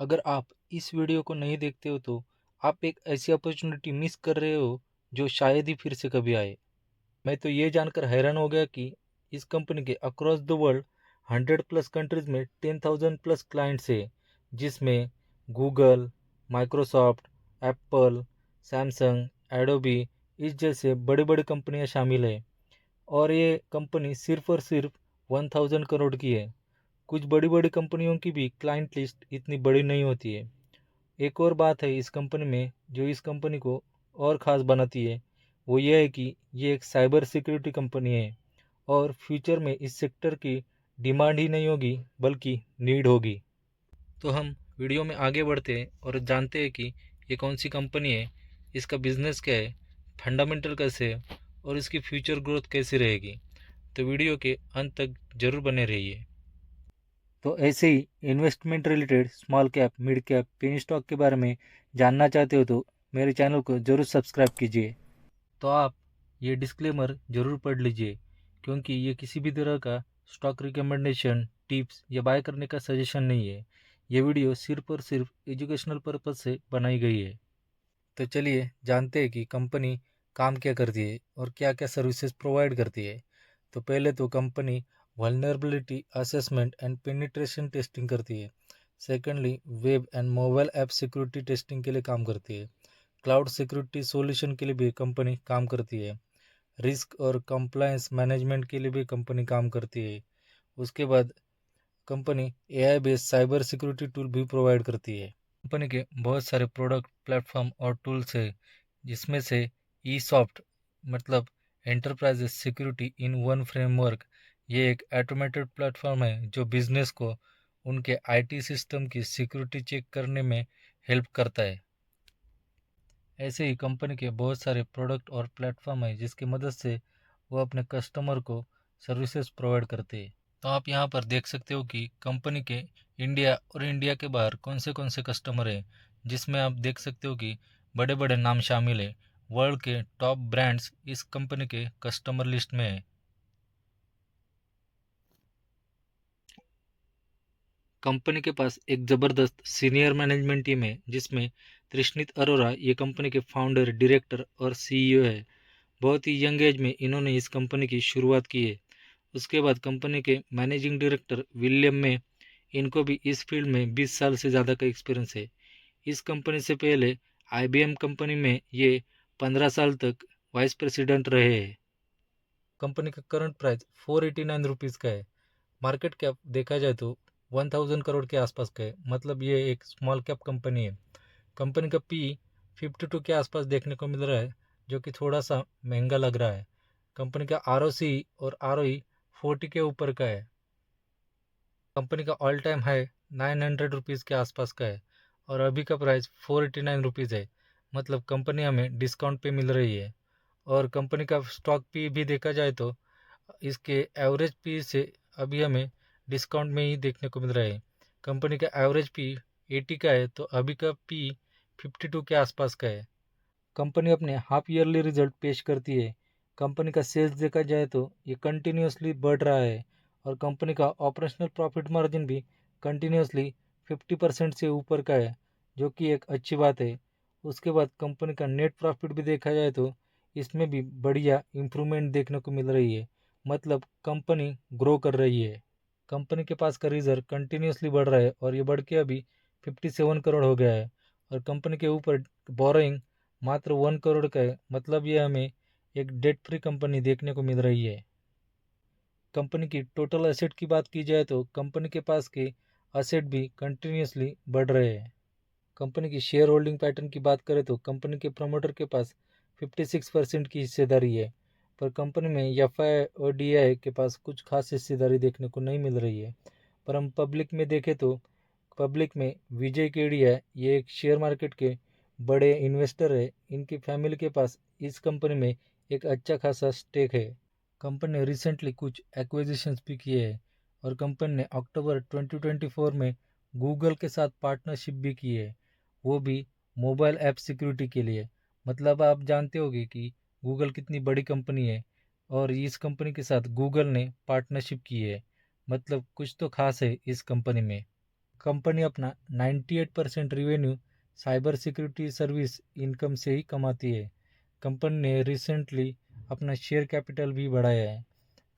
अगर आप इस वीडियो को नहीं देखते हो तो आप एक ऐसी अपॉर्चुनिटी मिस कर रहे हो जो शायद ही फिर से कभी आए। मैं तो ये जानकर हैरान हो गया कि इस कंपनी के अक्रॉस द वर्ल्ड 100+ कंट्रीज में 10,000+ क्लाइंट्स है, जिसमें Google, Microsoft, Apple, Samsung, Adobe इस जैसे बड़ी बड़ी कंपनियां शामिल है। और ये कंपनी सिर्फ और सिर्फ 1,000 करोड़ की है। कुछ बड़ी बड़ी कंपनियों की भी क्लाइंट लिस्ट इतनी बड़ी नहीं होती है। एक और बात है इस कंपनी में जो इस कंपनी को और ख़ास बनाती है, वो ये है कि ये एक साइबर सिक्योरिटी कंपनी है और फ्यूचर में इस सेक्टर की डिमांड ही नहीं होगी बल्कि नीड होगी। तो हम वीडियो में आगे बढ़ते हैं और जानते हैं कि ये कौन सी कंपनी है, इसका बिजनेस क्या है, फंडामेंटल कैसे है और इसकी फ्यूचर ग्रोथ कैसी रहेगी। तो वीडियो के अंत तक जरूर बने रहिए। तो ऐसे ही investment related small cap, mid cap, penny stock के बारे में जानना चाहते हो तो मेरे चैनल को ज़रूर सब्सक्राइब कीजिए। तो आप ये डिस्क्लेमर ज़रूर पढ़ लीजिए, क्योंकि ये किसी भी तरह का स्टॉक रिकमेंडेशन, टिप्स या बाय करने का सजेशन नहीं है। ये वीडियो सिर्फ और सिर्फ एजुकेशनल पर्पज से बनाई गई है। तो चलिए जानते हैं कि कंपनी काम क्या करती है और क्या क्या सर्विसेज प्रोवाइड करती है। तो पहले तो company vulnerability assessment and penetration testing करती है। Secondly, web and mobile app security testing के लिए काम करती है। क्लाउड सिक्योरिटी सॉल्यूशन के लिए भी कंपनी काम करती है। रिस्क और कंप्लायंस मैनेजमेंट के लिए भी कंपनी काम करती है। उसके बाद company AI based cyber security tool भी प्रोवाइड करती है। कंपनी के बहुत सारे प्रोडक्ट, प्लेटफॉर्म और टूल्स है, जिसमें से ई सॉफ्ट मतलब enterprise security in one framework, ये एक ऑटोमेटेड प्लेटफॉर्म है जो बिजनेस को उनके आईटी सिस्टम की सिक्योरिटी चेक करने में हेल्प करता है। ऐसे ही कंपनी के बहुत सारे प्रोडक्ट और प्लेटफॉर्म है जिसकी मदद से वो अपने कस्टमर को सर्विसेज प्रोवाइड करते हैं। तो आप यहाँ पर देख सकते हो कि कंपनी के इंडिया और इंडिया के बाहर कौन से कस्टमर हैं, जिसमें आप देख सकते हो कि बड़े बड़े नाम शामिल है। वर्ल्ड के टॉप ब्रांड्स इस कंपनी के कस्टमर लिस्ट में है। कंपनी के पास एक ज़बरदस्त सीनियर मैनेजमेंट टीम है, जिसमें त्रिशनित अरोरा ये कंपनी के फाउंडर, डायरेक्टर और सीईओ है। बहुत ही यंग एज में इन्होंने इस कंपनी की शुरुआत की है। उसके बाद कंपनी के मैनेजिंग डायरेक्टर विलियम में, इनको भी इस फील्ड में 20 साल से ज़्यादा का एक्सपीरियंस है। इस कंपनी से पहले आईबीएम कंपनी में ये 15 साल तक वाइस प्रेसिडेंट रहे हैं। कंपनी का करंट प्राइस 489 रुपीज़ का है। मार्केट कैप देखा जाए तो 1,000 करोड़ के आसपास का है, मतलब ये एक स्मॉल कैप कंपनी है। कंपनी का पी 52 के आसपास देखने को मिल रहा है, जो कि थोड़ा सा महंगा लग रहा है। कंपनी का आरओसी और आरओई 40 के ऊपर का है। कंपनी का ऑल टाइम हाई 900 रुपीज़ के आसपास का है और अभी का प्राइस 489 रुपीज़ है, मतलब कंपनी हमें डिस्काउंट पे मिल रही है। और कंपनी का स्टॉक पी भी देखा जाए तो इसके एवरेज पी से अभी हमें डिस्काउंट में ही देखने को मिल रहा है। कंपनी का एवरेज पी 80 का है तो अभी का पी 52 के आसपास का है। कंपनी अपने हाफ ईयरली रिजल्ट पेश करती है। कंपनी का सेल्स देखा जाए तो ये कंटिन्यूसली बढ़ रहा है और कंपनी का ऑपरेशनल प्रॉफिट मार्जिन भी कंटिन्यूसली 50% से ऊपर का है, जो कि एक अच्छी बात है। उसके बाद कंपनी का नेट प्रॉफिट भी देखा जाए तो इसमें भी बढ़िया इम्प्रूवमेंट देखने को मिल रही है, मतलब कंपनी ग्रो कर रही है। कंपनी के पास का रिजर्व कंटिन्यूसली बढ़ रहा है और ये बढ़ के अभी 57 करोड़ हो गया है। और कंपनी के ऊपर बोरोइंग मात्र 1 करोड़ का है, मतलब ये हमें एक डेट फ्री कंपनी देखने को मिल रही है। कंपनी की टोटल एसेट की बात की जाए तो कंपनी के पास के एसेट भी कंटिन्यूसली बढ़ रहे हैं। कंपनी की शेयर होल्डिंग पैटर्न की बात करें तो कंपनी के प्रमोटर के पास 56% की हिस्सेदारी है, पर कंपनी में एफआई और डीआई के पास कुछ खास हिस्सेदारी देखने को नहीं मिल रही है। पर हम पब्लिक में देखें तो पब्लिक में विजय केडिया, ये एक शेयर मार्केट के बड़े इन्वेस्टर है। इनकी फैमिली के पास इस कंपनी में एक अच्छा खासा स्टेक है। कंपनी ने रिसेंटली कुछ एक्विजिशंस भी किए हैं और कंपनी ने अक्टूबर 2024 में गूगल के साथ पार्टनरशिप भी की है, वो भी मोबाइल ऐप सिक्योरिटी के लिए। मतलब आप जानते होंगे कि गूगल कितनी बड़ी कंपनी है और इस कंपनी के साथ गूगल ने पार्टनरशिप की है, मतलब कुछ तो खास है इस कंपनी में। कंपनी अपना 98% revenue cyber security service income से ही कमाती है। कंपनी ने रिसेंटली अपना शेयर कैपिटल भी बढ़ाया है।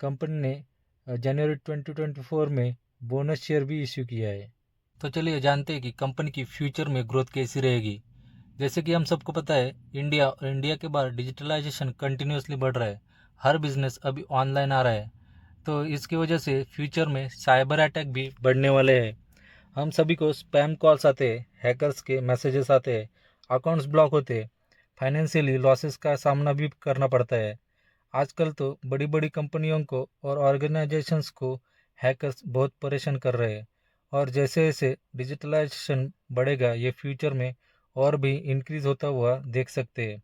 कंपनी ने जनवरी 2024 में बोनस शेयर भी इश्यू किया है। तो चलिए जानते हैं कि कंपनी की फ्यूचर में ग्रोथ कैसी रहेगी। जैसे कि हम सबको पता है, इंडिया के बाहर डिजिटलाइजेशन कंटिन्यूसली बढ़ रहा है। हर बिजनेस अभी ऑनलाइन आ रहा है, तो इसकी वजह से फ्यूचर में साइबर अटैक भी बढ़ने वाले हैं। हम सभी को स्पैम कॉल्स आते हैं, हैकर्स के मैसेजेस आते हैं, अकाउंट्स ब्लॉक होते हैं, फाइनेंशियली लॉसेस का सामना भी करना पड़ता है। आजकल तो बड़ी बड़ी कंपनियों को और ऑर्गेनाइजेशंस को हैकर्स बहुत परेशान कर रहे हैं, और जैसे जैसे डिजिटलाइजेशन बढ़ेगा ये फ्यूचर में और भी इंक्रीज होता हुआ देख सकते हैं।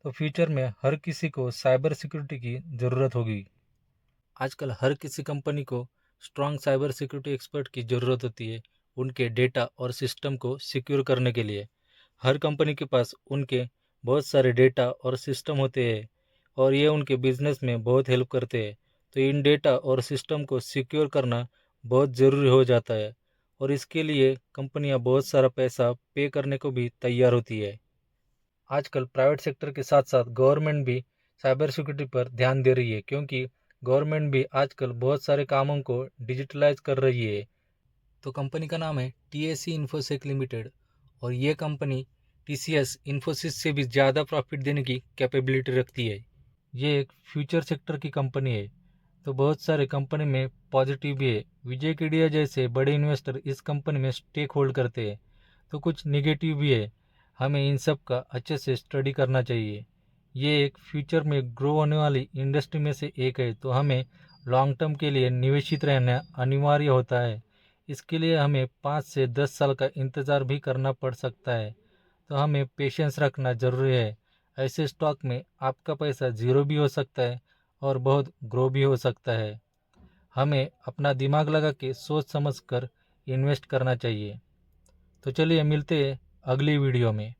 तो फ्यूचर में हर किसी को साइबर सिक्योरिटी की ज़रूरत होगी। आजकल हर किसी कंपनी को स्ट्रॉन्ग साइबर सिक्योरिटी एक्सपर्ट की ज़रूरत होती है उनके डेटा और सिस्टम को सिक्योर करने के लिए। हर कंपनी के पास उनके बहुत सारे डेटा और सिस्टम होते हैं, और ये उनके बिजनेस में बहुत हेल्प करते हैं। तो इन डेटा और सिस्टम को सिक्योर करना बहुत ज़रूरी हो जाता है, और इसके लिए कंपनियां बहुत सारा पैसा पे करने को भी तैयार होती है। आजकल प्राइवेट सेक्टर के साथ साथ गवर्नमेंट भी साइबर सिक्योरिटी पर ध्यान दे रही है, क्योंकि गवर्नमेंट भी आजकल बहुत सारे कामों को डिजिटलाइज कर रही है। तो कंपनी का नाम है टीएससी इन्फोसेक लिमिटेड, और ये कंपनी टीसीएस इन्फोसिस से भी ज़्यादा प्रॉफिट देने की कैपेबिलिटी रखती है। ये एक फ्यूचर सेक्टर की कंपनी है, तो बहुत सारे कंपनी में पॉजिटिव भी है। विजय केडिया जैसे बड़े इन्वेस्टर इस कंपनी में स्टेक होल्ड करते हैं, तो कुछ निगेटिव भी है। हमें इन सब का अच्छे से स्टडी करना चाहिए। ये एक फ्यूचर में ग्रो होने वाली इंडस्ट्री में से एक है, तो हमें लॉन्ग टर्म के लिए निवेशित रहना अनिवार्य होता है। इसके लिए हमें 5 से 10 साल का इंतज़ार भी करना पड़ सकता है, तो हमें पेशेंस रखना ज़रूरी है। ऐसे स्टॉक में आपका पैसा ज़ीरो भी हो सकता है और बहुत ग्रो भी हो सकता है। हमें अपना दिमाग लगा के सोच समझ कर इन्वेस्ट करना चाहिए। तो चलिए मिलते हैं अगली वीडियो में।